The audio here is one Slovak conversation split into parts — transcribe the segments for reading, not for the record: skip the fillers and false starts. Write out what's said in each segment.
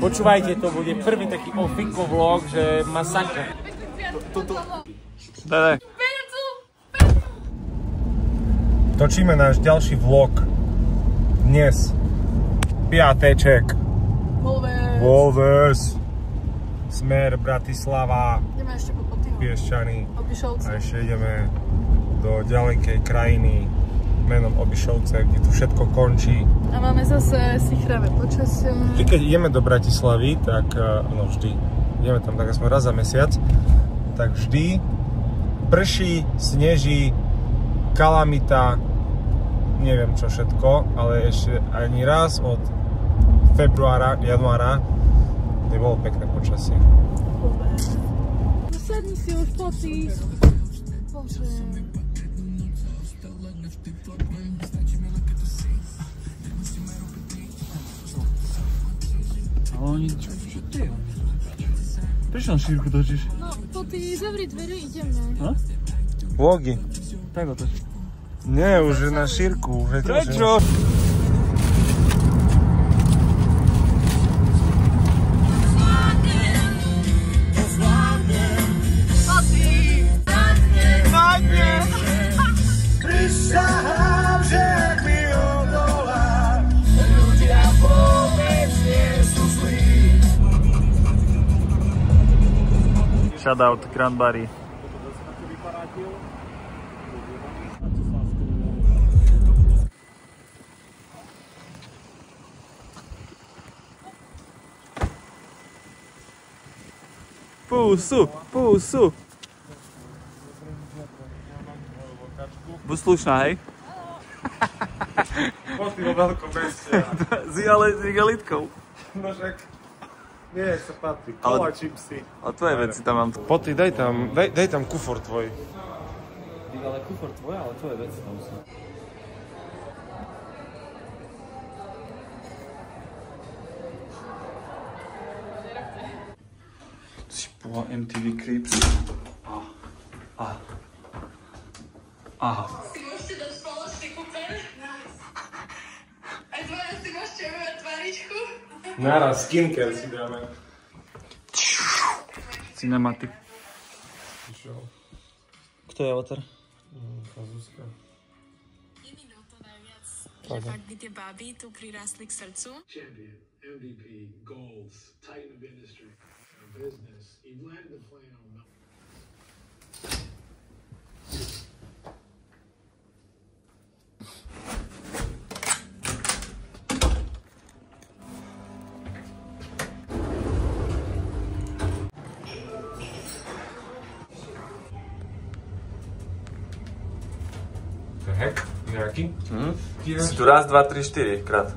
Počúvajte, to bude prvý taký ofiko vlog, že masaker. Daj. Točíme náš ďalší vlog. Dnes. Piateček. Volves. Smer, Bratislava. Ideme ešte po Potyho. Piešťany. Obišovce. A ešte ideme do ďalekej krajiny menom Obišovce, kde tu všetko končí. A máme zase sichravé počasie. Vždy, keď ideme do Bratislavy, tak, no vždy, ideme tam tak aspoň raz za mesiac, tak vždy prší, sneží, kalamita, neviem čo všetko, ale ešte ani raz od februára, januára nebolo pekné počasie. Sadni si už Poty. Bože. Ale oni, čo ty? Prečo na šírku točíš? No, Poty, zavri dvere, ideme. Ha? Vlogy. Tak otoč. Nie, už je na šírku. Prečo? Prisahám, že ak mi odolá, ľudia vôbec nie sú zlí. Shoutout Cranberry. Pusu, pusu. Buď slušná, hej? Poty vo veľkom meste. S igalitkou. No však, nie, sa patrí. Kola, čipsy. A tvoje veci tam mám. Poty, daj tam kufor tvoj. Ale kufor tvoj, ale tvoje veci tam sú. Si po MTV Cribs. Aha. Si môžete dať spoločný kúpeľ? Aj dvaja si môžete umývať tváričku? Naraz, skincare si dáme. Cinematic. Kto je avatar? Zuzka. Je mi to najviac, že fakt by tie báby tu prirástli k srdcu. Champion, MVP, goals, titan of industry, business. You've landed the plane on Mel. Hek? Nejaký? Si tu raz, dva, tri, štyri krát.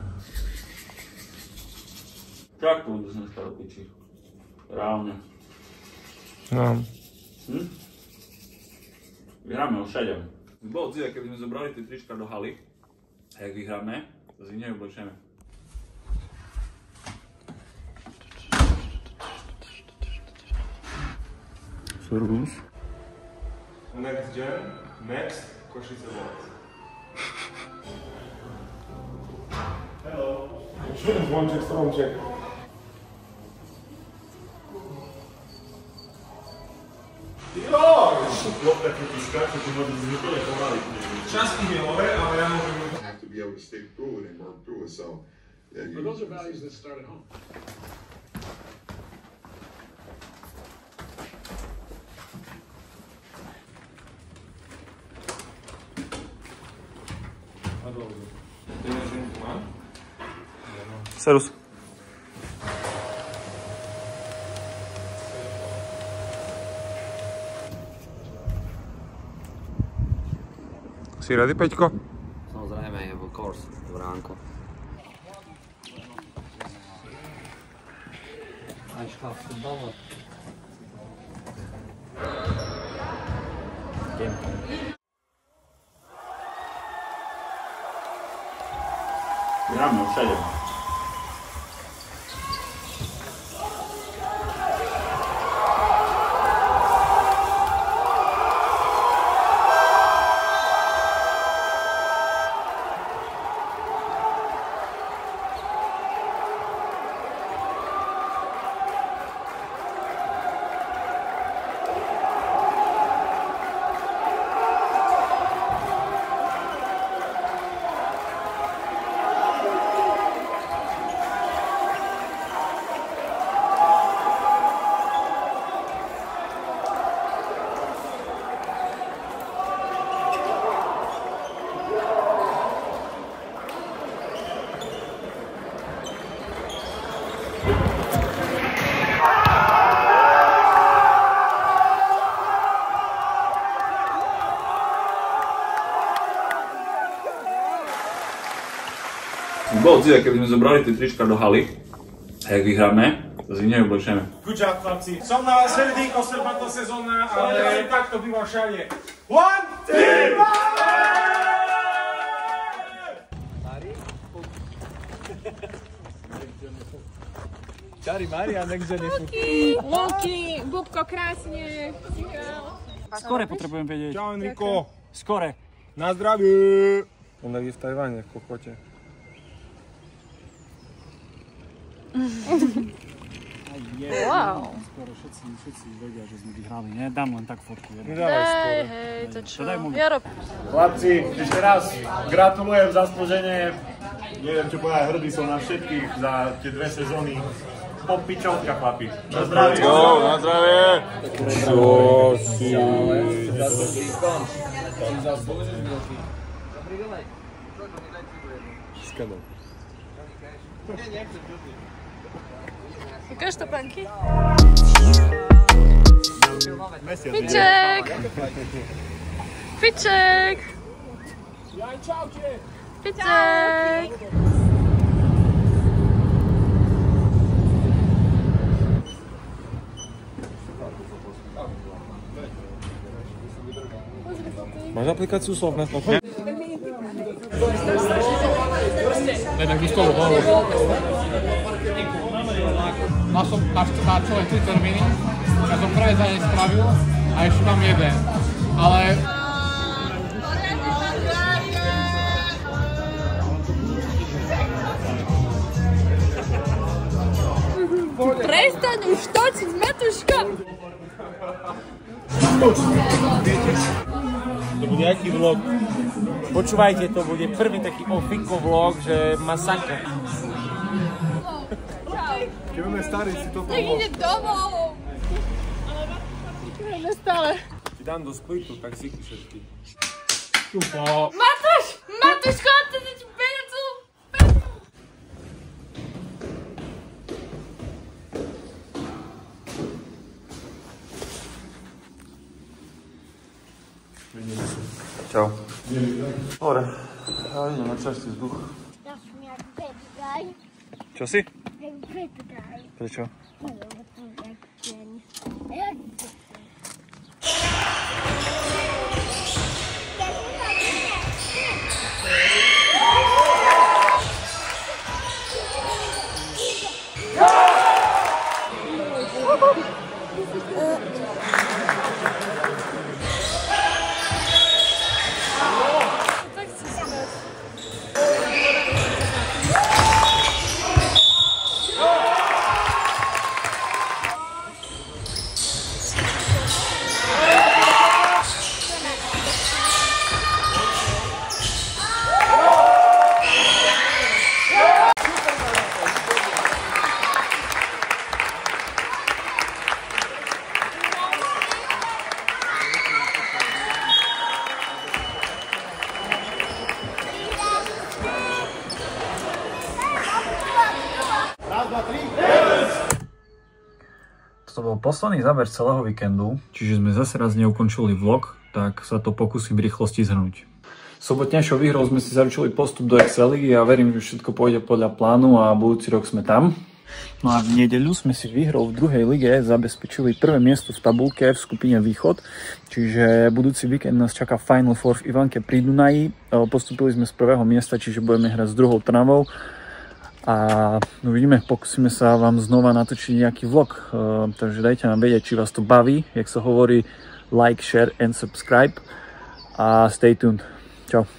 Tak to budú dneska do piči. Reálne. No. Vyhráme o 7. Bolo cíle, keby sme zobrali tie trička do haly, a jak vyhráme, to si neoblečeme. Servus. Next gen, next, Košice Voc. Hello. Zvonček, stromček. Joj! Lopta, keď ty skáče, ty môžeš zvykle pomaly. Časky je hore, ale ja môžem... Have to be able to stay through it and work through it, so... Yeah, But those are values that start at home. Servus. Si ready, Peťko? Samozrejme, of course, dobránko. Aj škáp futbalu. Vyhráme o 7. Bolo cítiť, keby sme zobrali tie trička do haly, a jak vyhráme, to si neoblečeme. Good job, chlapci. Som na vás hrdý, koncertátna sezóna, ale tak to býva všade. 1, 2, 3! Čari Maria, nechže nefúti. Luky, Bubko, krásne. Skore potrebujem vedieť. Čau, Enrico. Skore. Na zdravie. On je v Tajvane, v kokote. Wow. Skoro všetci vedia, že sme vyhrali, ne? Dám len tak fotku. Nedávaj skoro. Hej, to čo? Daj mu. Jaro. Chlapci, ešte raz gratulujem zaslúžene. Neviem čo povedať, hrdý som na všetkých za tie 2 sezóny. Popičovka, chlapi. Na zdravie. Na zdravie. Čo si? Skadol. Ukáž to, panky? Fiček! Fiček! Fiček! Máš aplikáciu slov na telefóne? Tak do stolu, bolo. Mal som na celé 3 termíny, ja som práve za ne spravil a ešte mám jeden, ale... Prestaň už točiť, Matuška! To bude aký vlog? Počúvajte, to bude prvý taký ofiko vlog, že masaker. Keď budeme starí, si to Tak ide domov! Ale stále. Ti dám do splitu, tak si všetky. Matuš! Matuško, ty ti peniacu! Čau. Dobre, ja idem na čerstvý vzduch. Ja som jak bad guy. Čo si? Jak bad guy. Prečo? Lebo to jak ten. Jak To bol posledný záber celého víkendu, čiže sme zase raz neukončili vlog, tak sa to pokúsim v rýchlosti zhrnúť. Sobotnejšou výhrou sme si zaručili postup do Extraligy a verím, že všetko pôjde podľa plánu a budúci rok sme tam. No a v nedeľu sme si výhrou v druhej lige zabezpečili prvé miesto v tabulke v skupine Východ, čiže budúci víkend nás čaká Final Four v Ivanke pri Dunaji. Postupili sme z prvého miesta, čiže budeme hrať s druhou Trnavou. A uvidíme, pokúsime sa vám znova natočiť nejaký vlog, takže dajte nám vedieť, či vás to baví, jak sa hovorí, like, share and subscribe a stay tuned. Čau.